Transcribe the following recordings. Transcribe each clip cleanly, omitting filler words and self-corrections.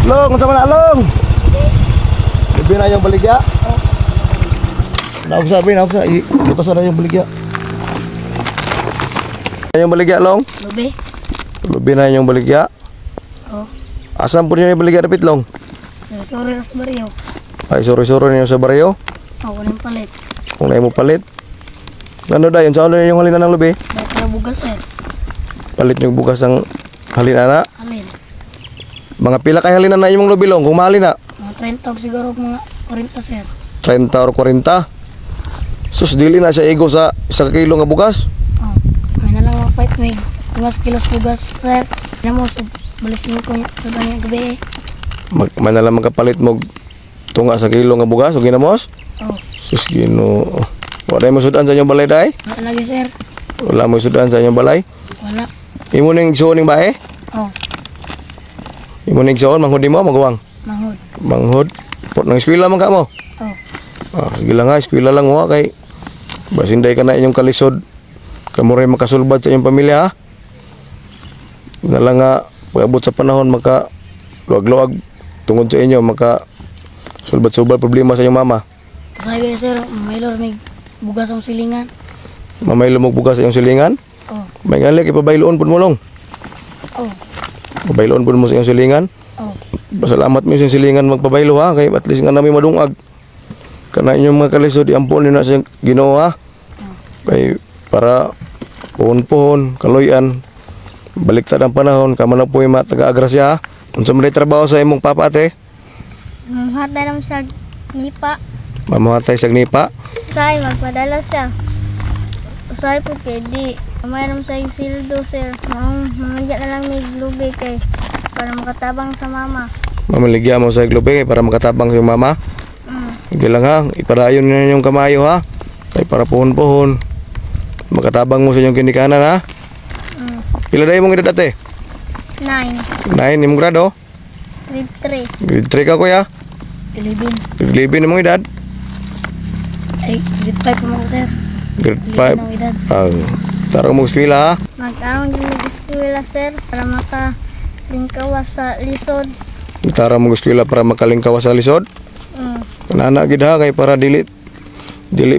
Long, sama na long. Lebih na yung baligya. Naugsa. Bukas na yung baligya. Yung baligya long? Lebih na yung baligya. Asam po niyo yung baligya dapat long? Sorry sa baryo. Ay, suro-suro niyo sa baryo? Ako nang palit. Kung na mo palit. Ano da, yung saan na yung halina ng lubi? Para bugas sir. Palit yung bukas ng halina na? Halin. Mga pila kay halina na yung lubi long, kung mahalin na? Mga 30 siguro mga 40 sir. 30 or 40. Sus, dili na siya ego sa 1 kilo nga bugas. May na lang mapait may 2 kilos bugas sir. Ano mo, balisin ko sa banyak gabi. May na lang magkapalit mo tunga sa kilo nga bugas o ginamos? Sus, Ginoo. Wala mo sudan sa inyong balay day? Wala lagi sir. Wala mo sudan sa inyong balay? Wala. Imo ning igsoon ning bae? Imo ning igsoon manghud mo magawang? Manghud. Pot nang eskwela man ka mo? Sige lang nga, eskwela lang mo kay basinday ka na inyong kalisod. Kamo ray makasulbad sa inyong pamilya ha. Na lang nga pag-abot sa panahon maka luwag-luwag tungod sa inyo maka sulbad-sulbad problema sa inyong mama. Sabi sir, may lor may bugas ang silingan. Mamay lumog bugas sa iyong silingan? May ngali kay pabayloon pud mo long. Pabayloon pud mo sa iyong silingan? Pasalamat mo sa silingan magpabaylo ha kay at least nga nami madungag. Kana inyong mga kalisod iampon na sa Ginoo ha. Kay para pohon-pohon kaloyan baliktad ang panahon kamo na po'y mataga-agrasya ha. Unsa man trabaho sa imong papa ate? Mamuhatay naman sa nipa. Mamuhatay sa nipa? Say, magpadala siya. Usay po pwede. Kamay naman sa sildo sir. Mamagya na lang may lubi kay para makatabang sa mama. Mamaligya mo sa iglobe para makatabang sa mama? Hindi lang ha, ipadayon nyo yung kamayo ha. Kay para pohon-pohon. Makatabang mo sa inyong kinikanan ha. Pila dahi mong edad ate? 9. 9, imong grado? Grade 3. Grade 3 ka kuya? 11. Grade 11 imong edad? Ay, grade 5 mo sir. Grade 5? 11 Tarong mo eskwela ha? Mag-arong din mag-eskwela sir para makalingkawas sa lisod. Tarong mo eskwela para makalingkawas sa lisod? Nana gid ha kay para dili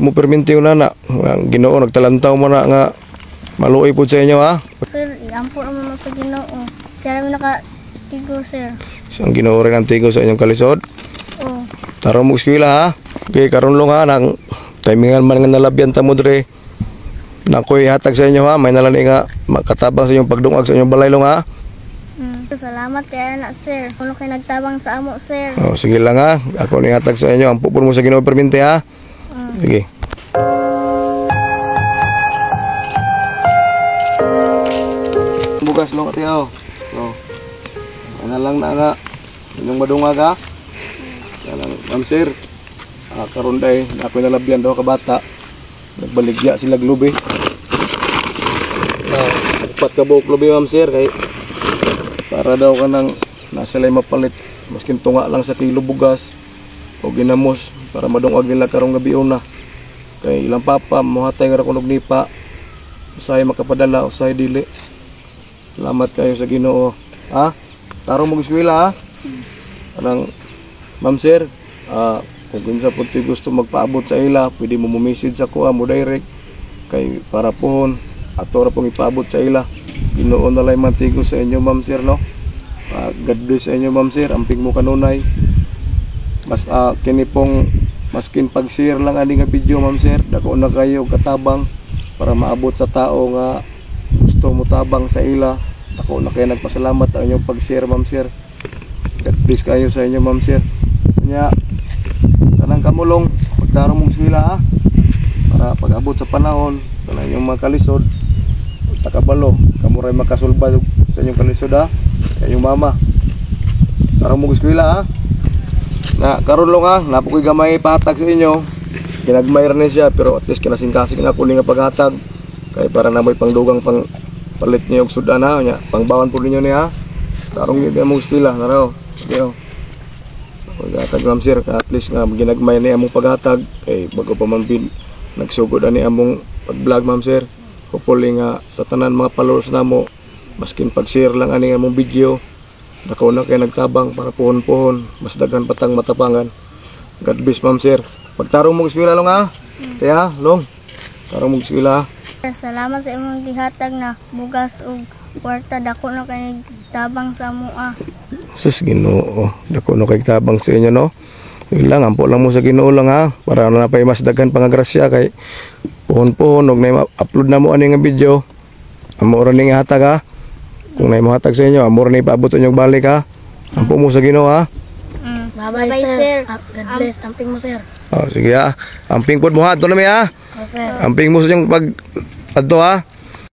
mo perminti yung nana. Ginoo nagtalantaw mo na nga maluoy po sa inyo ha? Sir, iampo naman mo sa Ginoo. Kaya namin nakatigo sir. Isang Ginoo rin ang tigo sa inyong kalisod? Tarong mo eskwela ha? Okay, karon long ha nang timingan man nga nalabyan ta mo dre. Nakoy hatag sa inyo ha, may nalani nga makatabang sa inyong pagdungag sa inyong balay long ha. Salamat kay anak sir. Kuno kay nagtabang sa amo sir. Sige lang ha, ako ni hatag sa inyo, ampo po mo sa Ginoo perminti ha. Sige. Bugas long ati ho. So, ana lang na nga inyong madungag ha. Ma'am sir, karon day ako nalabyan daw ka bata. Nagbaligya sila globe. Upat ka buok globe ma'am sir kay para daw ka nang nasa lay mapalit maskin tunga lang sa kilo bugas o ginamos para madungag nila karong gabi una. Kay ilang papa mohatay nga kunog nipa. Usahay makapadala, usahay dili. Salamat kayo sa Ginoo. Ha? Tarong mo eskwela ha. Parang ma'am sir, kung kinsa po gusto magpaabot sa ila, pwede mo message ako mo direct kay para pohon ato ra pong ipaabot sa ila. Ginoo na lay mantigo sa inyo ma'am sir no. God bless sa inyo ma'am sir, amping mo kanunay. Mas kini pong maskin pag-share lang ani nga video ma'am sir, dako na kayo katabang para maabot sa tao nga gusto mo tabang sa ila. Dako na kayo nagpasalamat ang inyong pag-share ma'am sir. God bless kayo sa inyo ma'am sir. Kanya kanang kamulong pagtarong mong eskwela ha para pag-abot sa panahon kana inyong mga kalisod takabalo kamo ray makasulbad sa inyong kalisod ha inyong mama. Tarong mong eskwela ha na karon long ha napo koy gamay pahatag sa inyo kinagmay ra ni siya pero at least kinasing-kasing na ko nga paghatag kay para na may pangdugang pang palit niyo og sudan ha nya pangbawan pud ninyo ni ha. Tarong gyud mong eskwela na raw sige ho. Paghatag ma'am sir, at least nga ginagmay ni among paghatag kay bago pa man nagsugod ani among pag-vlog ma'am sir. Hopefully nga sa tanan mga followers namo maskin pag-share lang ani among video Dako na kayo nagtabang para puhon-puhon. Mas daghan patang matapangan. God bless, ma'am, sir. Pagtarong mo eskwela long ha. Kaya, long. Tarong mo eskwela ha. Sir, salamat sa imong gihatag na bugas ug kwarta. Dako na kay tabang sa mua. Sus, Ginoo. Dako na kay tabang sa inyo, no? Yun lang, ampo lang mo sa Ginoo lang ha. Para na pa mas daghan pang grasya kay puhon-puhon. Huwag na upload na mo ano yung video. Amo rin nga hatag ha. Kung na mo hatag sa inyo, amo rin ipaabot sa inyong balik ha. Ampo mo sa Ginoo ha. Bye-bye, sir. God bless. Amping mo, sir. Oh, sige ha. Amping po mo ha. Ito na may ha. Sir. Amping mo sa inyong pag... Adto ha.